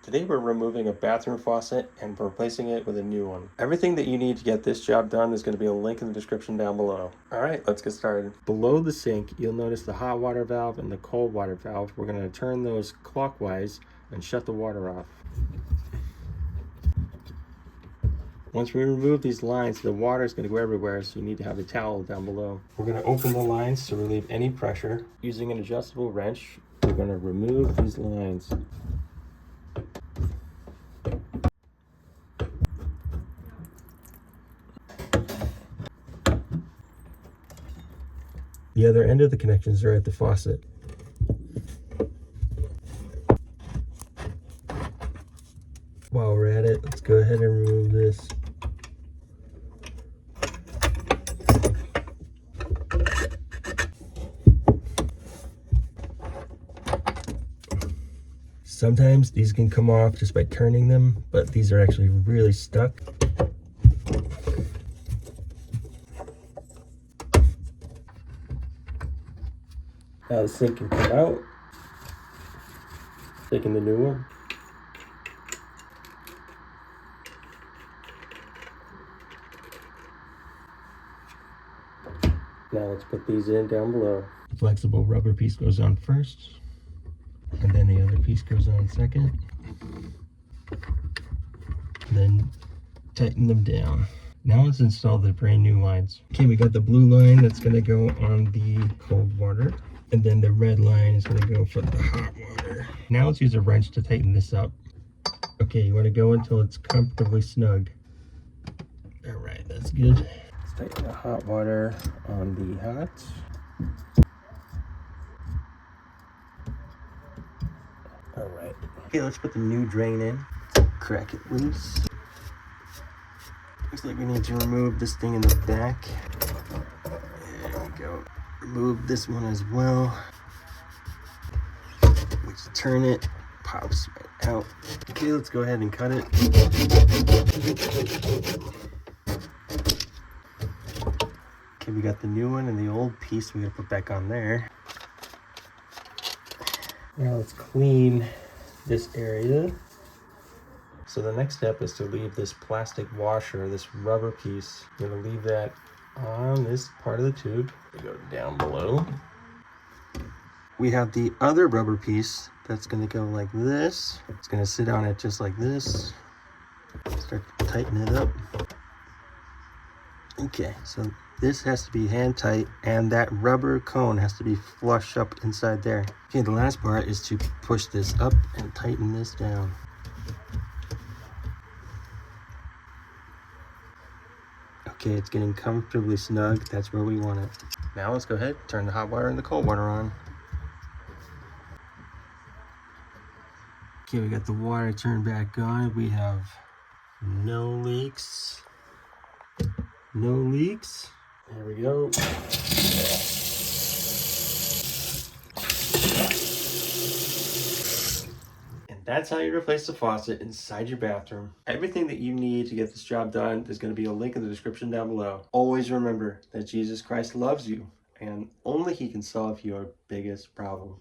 Today we're removing a bathroom faucet and replacing it with a new one. Everything that you need to get this job done, there's going to be a link in the description down below. Alright, let's get started. Below the sink, you'll notice the hot water valve and the cold water valve. We're going to turn those clockwise and shut the water off. Once we remove these lines, the water is going to go everywhere, so you need to have a towel down below. We're going to open the lines to relieve any pressure. Using an adjustable wrench, we're going to remove these lines. The other end of the connections are at the faucet. While we're at it, let's go ahead and remove this. Sometimes these can come off just by turning them, but these are actually really stuck. Now the sink can come out. Taking the new one. Now let's put these in down below. The flexible rubber piece goes on first, and then the other piece goes on second. Then tighten them down. Now let's install the brand new lines. Okay, we got the blue line that's gonna go on the cold water, and then the red line is gonna go for the hot water. Now let's use a wrench to tighten this up. Okay, you wanna go until it's comfortably snug. All right, that's good. Let's tighten the hot water on the hot. All right. Okay, let's put the new drain in. Crack it loose. Looks like we need to remove this thing in the back. There we go. Remove this one as well. We just turn it, pops right out. Okay, let's go ahead and cut it. Okay, we got the new one and the old piece we gotta put back on there. Now let's clean this area. So the next step is to leave this plastic washer, this rubber piece. You're gonna leave that on this part of the tube. We go down below. We have the other rubber piece that's gonna go like this. It's gonna sit on it just like this. Start to tighten it up. Okay, so this has to be hand tight, and that rubber cone has to be flush up inside there. Okay, the last part is to push this up and tighten this down. Okay, it's getting comfortably snug. That's where we want it. Now let's go ahead, turn the hot water and the cold water on. Okay, we got the water turned back on. We have no leaks. No leaks. There we go. And that's how you replace the faucet inside your bathroom. Everything that you need to get this job done, there's going to be a link in the description down below. Always remember that Jesus Christ loves you, and only He can solve your biggest problem.